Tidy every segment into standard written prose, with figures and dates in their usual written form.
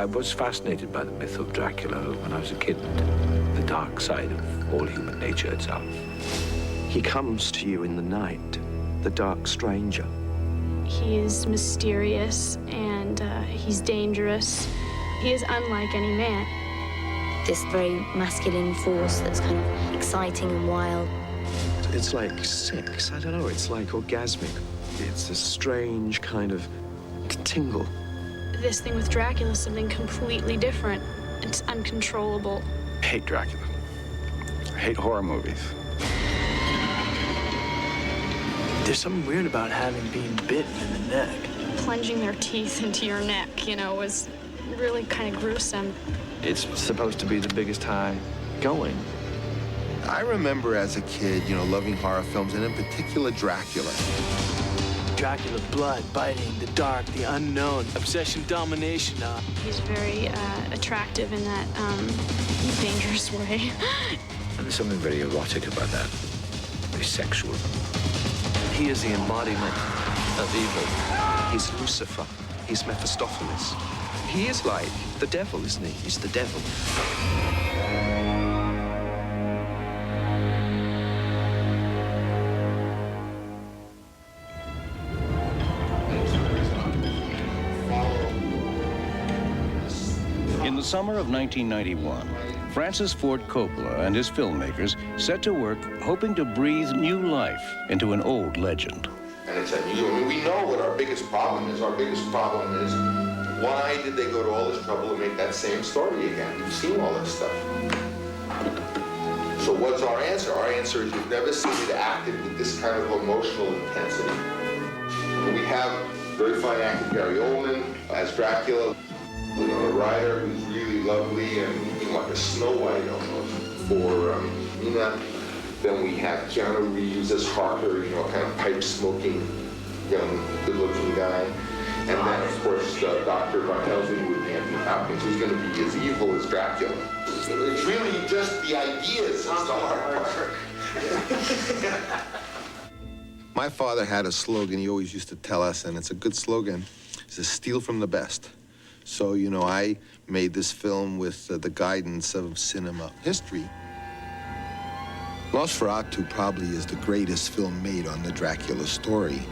I was fascinated by the myth of Dracula when I was a kid, the dark side of all human nature itself. He comes to you in the night, the dark stranger. He is mysterious and he's dangerous. He is unlike any man. This very masculine force that's kind of exciting and wild. It's like sex, I don't know, it's like orgasmic. It's a strange kind of tingle. This thing with Dracula is something completely different. It's uncontrollable. I hate Dracula. I hate horror movies. There's something weird about having been bitten in the neck. Plunging their teeth into your neck, you know, was really kind of gruesome. It's supposed to be the biggest high going. I remember as a kid, you know, loving horror films, and in particular Dracula. Dracula, blood, biting, the dark, the unknown, obsession, domination. He's very attractive in that dangerous way. And there's something very erotic about that, very sexual. He is the embodiment of evil. He's Lucifer. He's Mephistopheles. He is like the devil, isn't he? He's the devil. In the summer of 1991, Francis Ford Coppola and his filmmakers set to work hoping to breathe new life into an old legend. And it's unusual. I mean, we know what our biggest problem is. Our biggest problem is, why did they go to all this trouble to make that same story again? We've seen all this stuff. So what's our answer? Our answer is we've never seen it acted with this kind of emotional intensity. We have very fine actor Gary Oldman as Dracula, a writer who's really lovely and looking like a Snow White almost for Nina. Then we have Keanu Reeves as Harker, you know, kind of pipe-smoking, young, good-looking guy. And then, of course, Dr. Van Helsing with Anthony Hopkins, who's going to be as evil as Dracula. It's really just the ideas that's the hard part. My father had a slogan he always used to tell us, and it's a good slogan. He says, steal from the best. So, you know, I made this film with the guidance of cinema history. Nosferatu probably is the greatest film made on the Dracula story.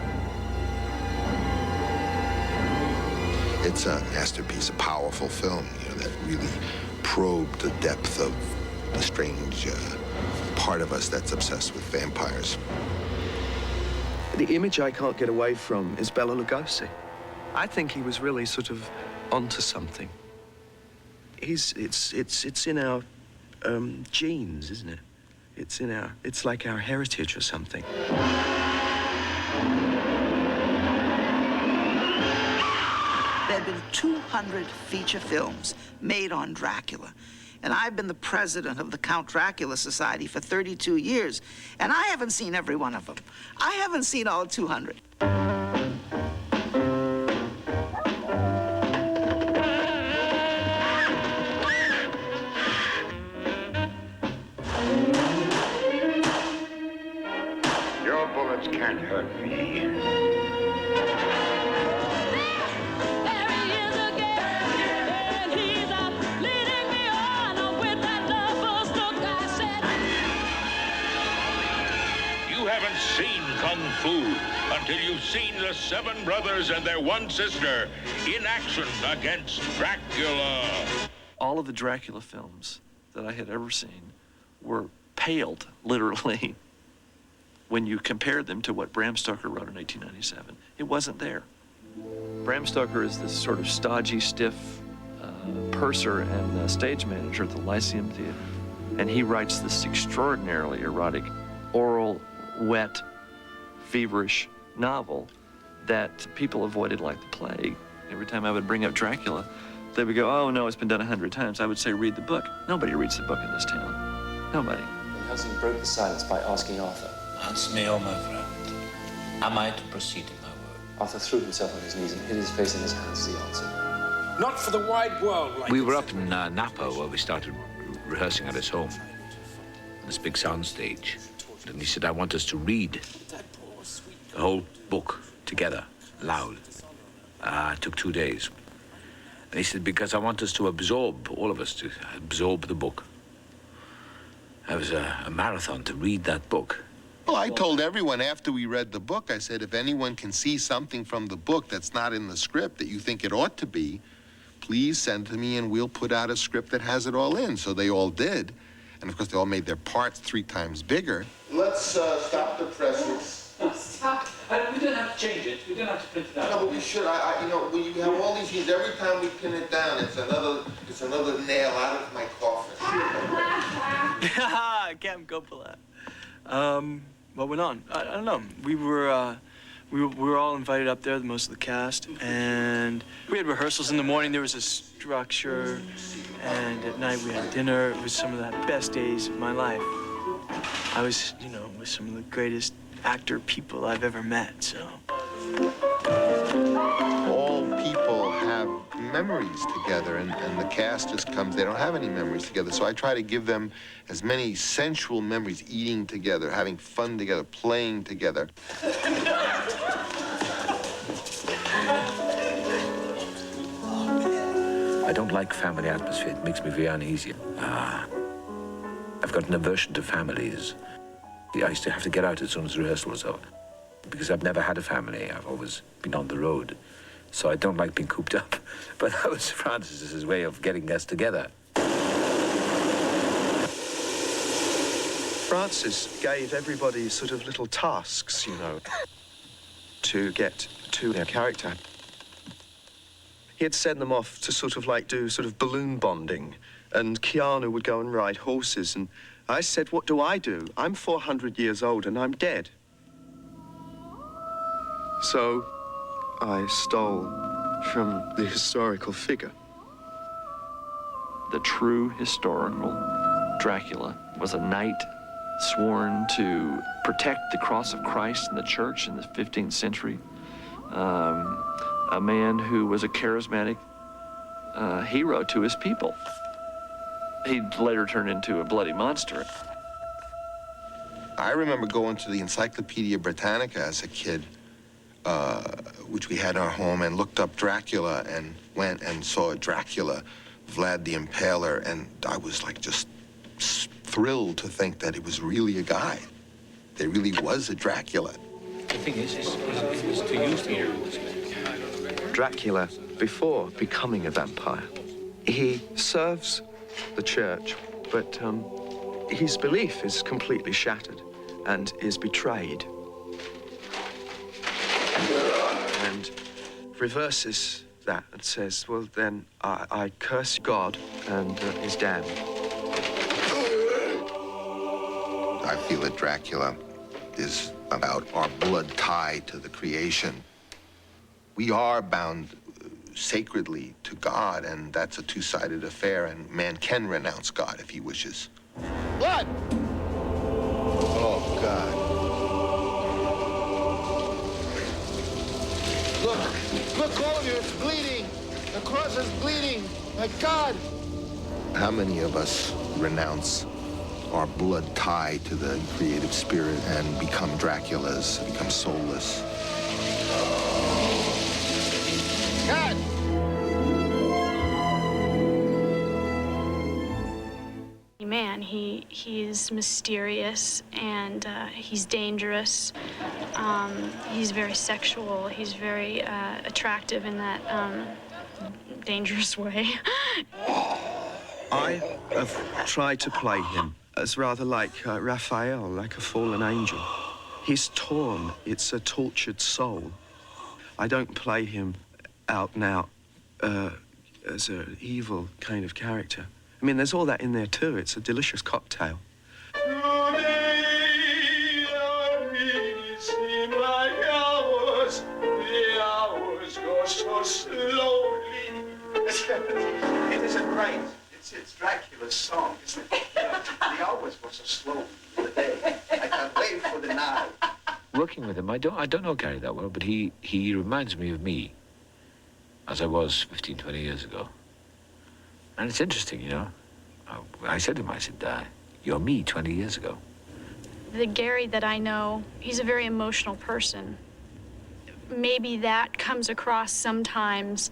It's a masterpiece, a powerful film, you know, that really probed the depth of the strange part of us that's obsessed with vampires. The image I can't get away from is Bela Lugosi. I think he was really sort of onto something. It's in our genes, isn't it? It's like our heritage or something. There have been 200 feature films made on Dracula. And I've been the president of the Count Dracula Society for 32 years, and I haven't seen every one of them. I haven't seen all 200. Your bullets can't hurt me. Seen Kung Fu until you've seen the Seven Brothers and their one sister in action against Dracula. All of the Dracula films that I had ever seen were paled, literally, when you compared them to what Bram Stoker wrote in 1897. It wasn't there. Bram Stoker is this sort of stodgy, stiff purser and stage manager at the Lyceum Theater. And he writes this extraordinarily erotic, oral, wet, feverish novel that people avoided like the plague. Every time I would bring up Dracula, they would go, oh no, it's been done 100 times. I would say, read the book. Nobody reads the book in this town. Nobody. Van Helsing broke the silence by asking Arthur. Answer me, oh my friend. Am I to proceed in my work? Arthur threw himself on his knees and hid his face in his hands as he answered. Not for the wide world, like we were up in Napa where we started rehearsing at his home, on this big sound stage. And he said, I want us to read the whole book together, loud. It took 2 days. And he said, because I want us to absorb, all of us to absorb the book. It was a marathon to read that book. Well, I told everyone after we read the book, I said, if anyone can see something from the book that's not in the script that you think it ought to be, please send to me and we'll put out a script that has it all in. So they all did. And of course, they all made their parts 3 times bigger. Let's stop the presses. Stop. We don't have to change it. We don't have to print it out. No, but we should. You know, when you have all these things, every time we pin it down, it's another nail out of my coffin. Can't go for that. What went on? I don't know. We were all invited up there, most of the cast, and we had rehearsals in the morning. There was a structure, and at night we had dinner. It was some of the best days of my life. I was, you know, with some of the greatest actor people I've ever met, so. All people have memories together, and the cast just comes, they don't have any memories together. So I try to give them as many sensual memories, eating together, having fun together, playing together. I don't like family atmosphere. It makes me very uneasy. I've got an aversion to families. I used to have to get out as soon as rehearsal was over because I've never had a family. I've always been on the road. So I don't like being cooped up. But that was Francis's way of getting us together. Francis gave everybody sort of little tasks, you know, to get to their character. He'd send them off to sort of like do sort of balloon bonding, and Keanu would go and ride horses, and I said, what do? I'm 400 years old and I'm dead. So I stole from the historical figure. The true historical Dracula was a knight sworn to protect the cross of Christ in the church in the 15th century. A man who was a charismatic hero to his people. He later turned into a bloody monster. I remember going to the Encyclopedia Britannica as a kid, which we had in our home, and looked up Dracula and went and saw Dracula, Vlad the Impaler, and I was like just thrilled to think that it was really a guy. There really was a Dracula. The thing is to use the word. Dracula, before becoming a vampire, he serves the church, but his belief is completely shattered and is betrayed. And reverses that and says, well, then I curse God and is damned. I feel that Dracula is about our blood tie to the creation. We are bound sacredly to God, and that's a two-sided affair, and man can renounce God if he wishes. Blood! Oh, God. Look, all of you, it's bleeding. The cross is bleeding. My God! How many of us renounce our blood tie to the creative spirit and become Draculas, become soulless? God! Man, he is mysterious and he's dangerous. He's very sexual. He's very attractive in that dangerous way. I have tried to play him as rather like Raphael, like a fallen angel. He's torn. It's a tortured soul. I don't play him out and out as an evil kind of character. I mean, there's all that in there, too. It's a delicious cocktail. It isn't right. It's Dracula's song. The hours go so slow in the day. I can't wait for the now. Working with him, I don't know Gary that well, but he reminds me of me as I was 15, 20 years ago. And it's interesting, you know. I said to him, you're me 20 years ago. The Gary that I know, he's a very emotional person. Maybe that comes across sometimes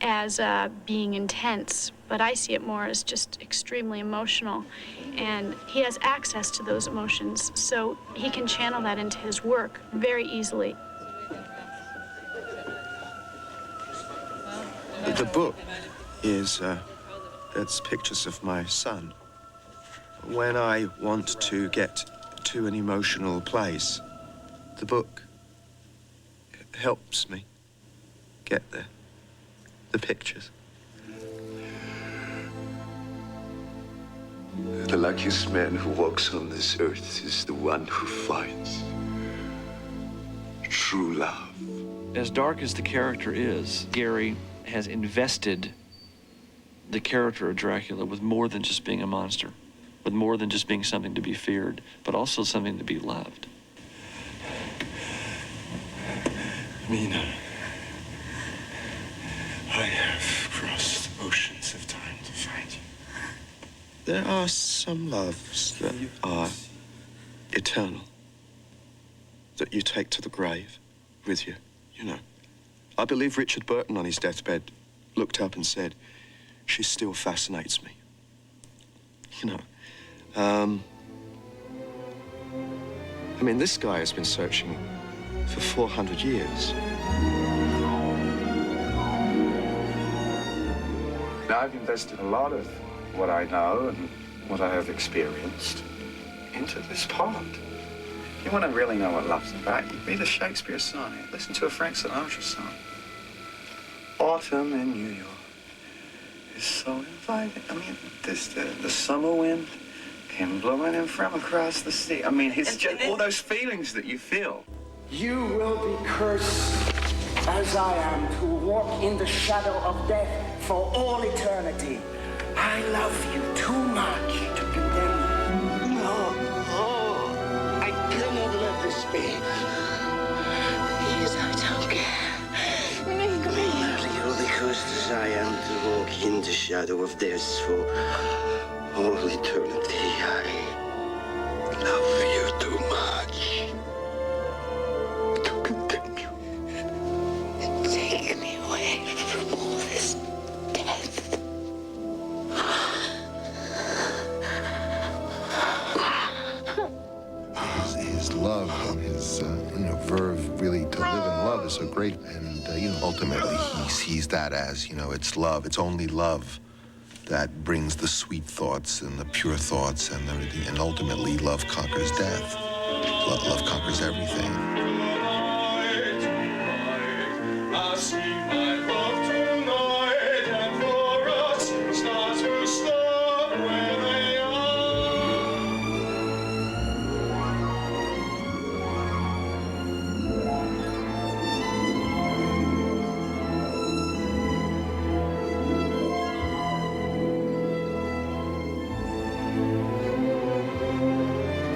as being intense, but I see it more as just extremely emotional. And he has access to those emotions, so he can channel that into his work very easily. The book is, it's pictures of my son. When I want to get to an emotional place, the book helps me get there. The pictures. The luckiest man who walks on this earth is the one who finds true love. As dark as the character is, Gary has invested the character of Dracula with more than just being a monster, with more than just being something to be feared, but also something to be loved. Mina, I have crossed oceans of time to find you. There are some loves that are eternal, that you take to the grave with you, you know. I believe Richard Burton on his deathbed looked up and said, "She still fascinates me." You know, I mean, this guy has been searching for 400 years. Now, I've invested a lot of what I know and what I have experienced into this part. You want to really know what love's about, you read a Shakespeare sonnet, listen to a Frank Sinatra song. Autumn in New York is so inviting. I mean, the summer wind came blowing in from across the sea. I mean, it's just all those feelings that you feel. You will be cursed as I am to walk in the shadow of death for all eternity. I love you too much to condemn you. No, I cannot let this be. Please, I don't care. Make me. You will be cursed as I am to walk in the shadow of death for all eternity. I love you too much to condemn you. Take me away from all this death. His love and his verve really to live in love is so great, and ultimately he sees that as it's love, it's only love that brings the sweet thoughts and the pure thoughts and everything, and ultimately love conquers death. Love conquers everything.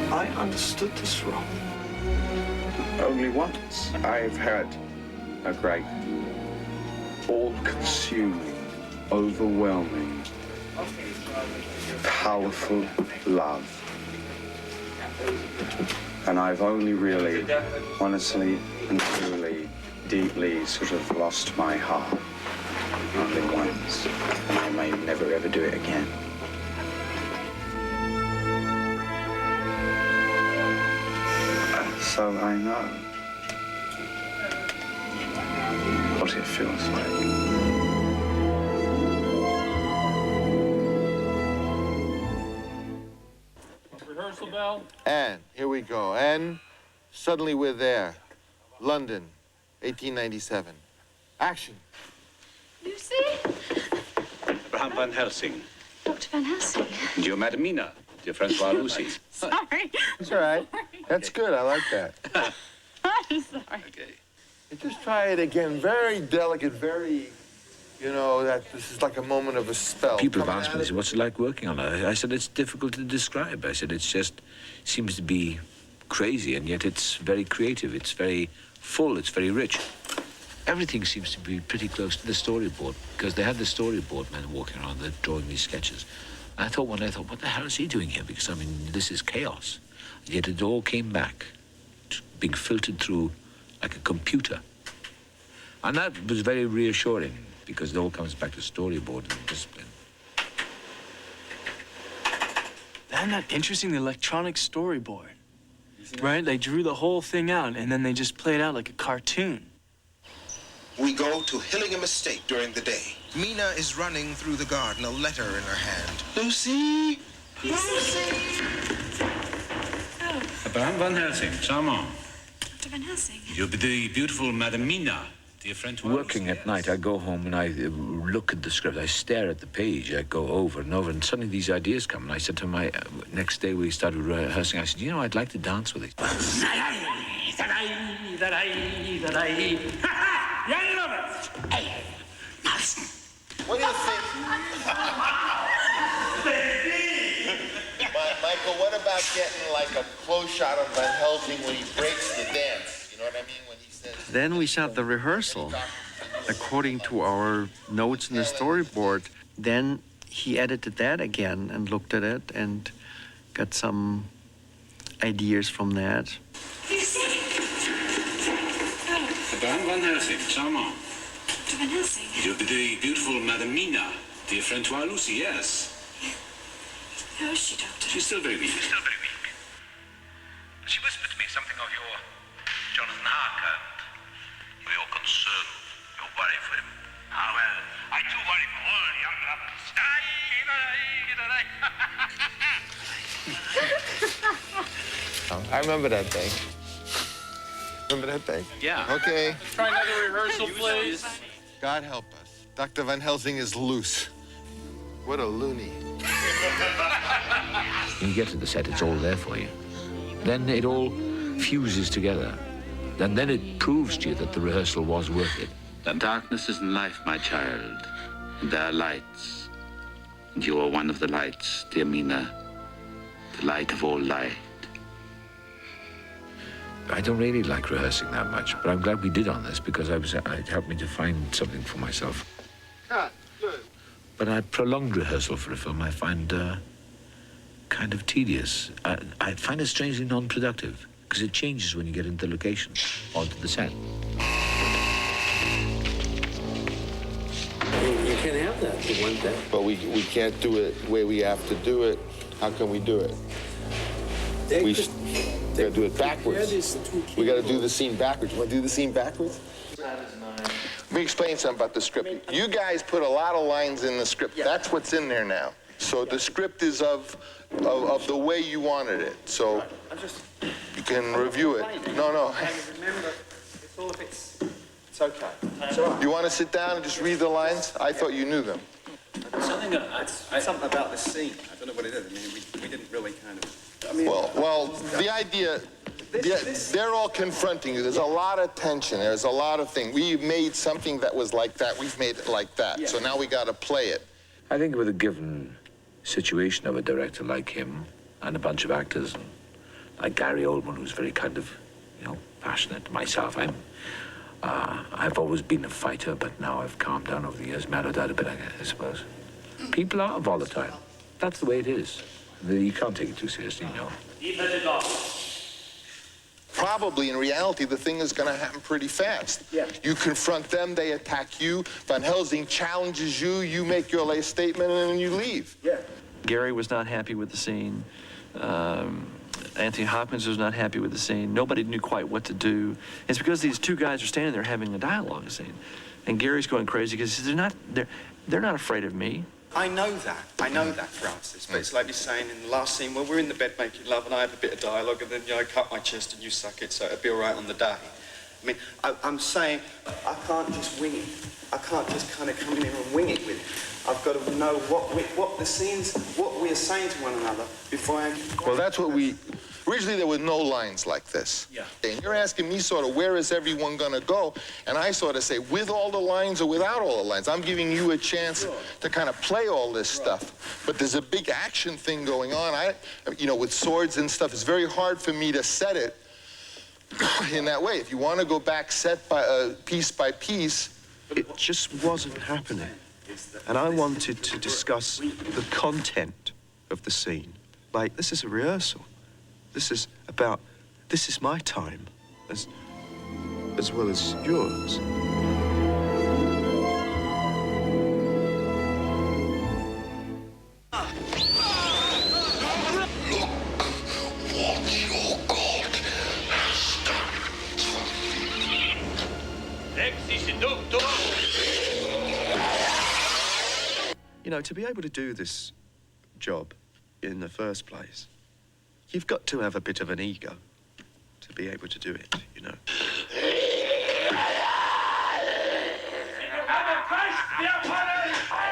I understood this wrong. Only once. I've had a great, all-consuming, overwhelming, powerful love. And I've only really, honestly and truly, deeply sort of lost my heart. Only once. And I may never ever do it again. So I know what it feels like. Rehearsal bell. And here we go. And suddenly we're there. London, 1897. Action. Lucy? Abraham Van Helsing. Dr. Van Helsing. Dear Madam Mina. Dear Francois Lucy. Sorry. It's all right. That's good. I like that. I'm sorry. Okay. You just try it again. Very delicate, very, that this is like a moment of a spell. People have asked me, they said, what's it like working on it? I said, it's difficult to describe. I said, it's just, seems to be crazy, and yet it's very creative. It's very full. It's very rich. Everything seems to be pretty close to the storyboard, because they had the storyboard men walking around, they're drawing these sketches. And I thought, what the hell is he doing here? Because, I mean, this is chaos. And yet it all came back, being filtered through like a computer. And that was very reassuring. because it all comes back to storyboard and discipline. Isn't that interesting, the electronic storyboard? Right? They drew the whole thing out, and then they just played out like a cartoon. We go to Hillingham Estate during the day. Mina is running through the garden, a letter in her hand. Lucy! Lucy! Abraham Van Helsing, charmant. Dr. Van Helsing. You'll be the beautiful Madame Mina, dear friend. Working at night, I go home and I look at the script. I stare at the page. I go over and over, and suddenly these ideas come. And I said to my next day we started rehearsing. I said, you know, I'd like to dance with it. I love it. Hey, Nelson. What do you think? Michael, what about getting like a close shot of Van Helsing when he breaks the dance? You know what I mean? When he says. Then we shot the rehearsal according to our notes in the storyboard. Then he edited that again and looked at it and got some ideas from that. Abraham Van Helsing, charmant. Dr. Van Helsing. You'll be the beautiful Madame Mina, dear friend Lucy, yes. How is she, Doctor? She's still very weak. She whispered to me something of your Jonathan Harker and your concern, your worry for him. Ah, well, I do worry for all young lovers. I remember that day. Remember that day? Yeah. Okay. Let's try another rehearsal, please. God help us. Dr. Van Helsing is loose. What a loony. When you get to the set, it's all there for you. Then it all fuses together. And then it proves to you that the rehearsal was worth it. The darkness is in life, my child. And there are lights. And you are one of the lights, dear Mina. The light of all light. I don't really like rehearsing that much, but I'm glad we did on this because it helped me to find something for myself. But a prolonged rehearsal for a film I find kind of tedious. I find it strangely non-productive because it changes when you get into the location, onto the set. You can have that. You want that. But we can't do it the way we have to do it. How can we do it? We gotta do it backwards. We gotta do the scene backwards. You wanna do the scene backwards? Let me explain something about the script. You guys put a lot of lines in the script. That's what's in there now. So the script is of the way you wanted it. So you can review it. No. Remember, it's all of it's okay. It's all right. You want to sit down and just read the lines? I thought you knew them. Something about the scene. I don't know what it is. I mean, we didn't really kind of. I mean, Well, the idea, they're all confronting you. There's a lot of tension. There's a lot of things. We made something that was like that. We've made it like that. Yeah. So now we got to play it. I think with a given situation of a director like him and a bunch of actors, and like Gary Oldman, who's very kind of, passionate. Myself, I've always been a fighter, but now I've calmed down over the years, mellowed out a bit, I suppose. People are volatile. That's the way it is. You can't take it too seriously, Probably, in reality, the thing is going to happen pretty fast. Yeah. You confront them, they attack you. Van Helsing challenges you, you make your last statement, and then you leave. Yeah. Gary was not happy with the scene. Anthony Hopkins was not happy with the scene. Nobody knew quite what to do. It's because these two guys are standing there having a dialogue scene. And Gary's going crazy because they're not afraid of me. I know that, Francis, but it's like you're saying in the last scene where we're in the bed making love and I have a bit of dialogue and then I cut my chest and you suck it, so it'll be all right on the day. I mean, I'm saying I can't just wing it. I can't just kind of come in here and wing it with it. I've got to know what the scenes, what we're saying to one another before I... Well, that's what originally there were no lines like this. Yeah. And you're asking me sort of where is everyone going to go? And I sort of say with all the lines or without all the lines. I'm giving you a chance to kind of play all this stuff. But there's a big action thing going on. With swords and stuff, it's very hard for me to set it in that way. If you want to go back set by piece by piece, it just wasn't happening. And I wanted to discuss the content of the scene. Like, this is a rehearsal. This is my time, as well as yours. You know, to be able to do this job in the first place, you've got to have a bit of an ego to be able to do it, you know.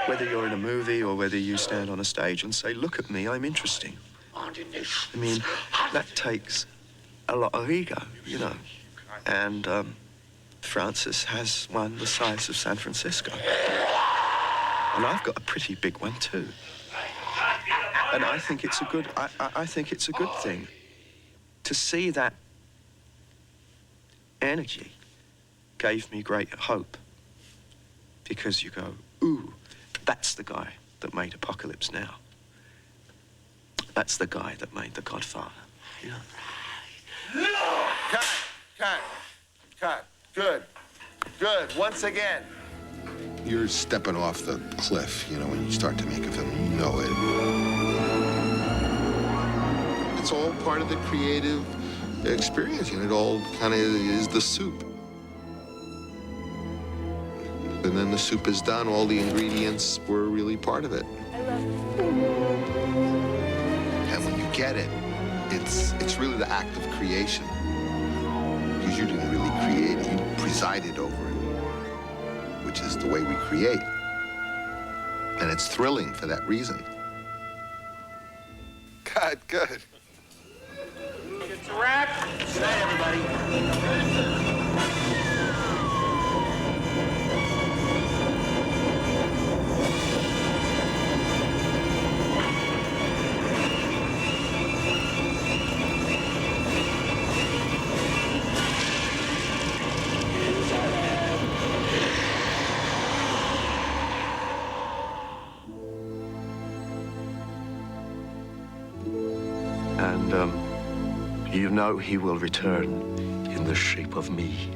Whether you're in a movie or whether you stand on a stage and say, look at me, I'm interesting. I mean, that takes a lot of ego, you know. And Francis has one the size of San Francisco. And I've got a pretty big one too. And I think it's a good, I think it's a good thing to see that energy gave me great hope. Because you go, ooh, that's the guy that made Apocalypse Now. That's the guy that made The Godfather, you know. Cut. Good. Once again. You're stepping off the cliff, you know, when you start to make a film, you know it. It's all part of the creative experience, you know, it all kind of is the soup. And then the soup is done, all the ingredients were really part of it. And when you get it, it's really the act of creation. Because you didn't really create it, you presided over it, which is the way we create. And it's thrilling for that reason. Good. It's a wrap. Good night, everybody. And, you know he will return in the shape of me.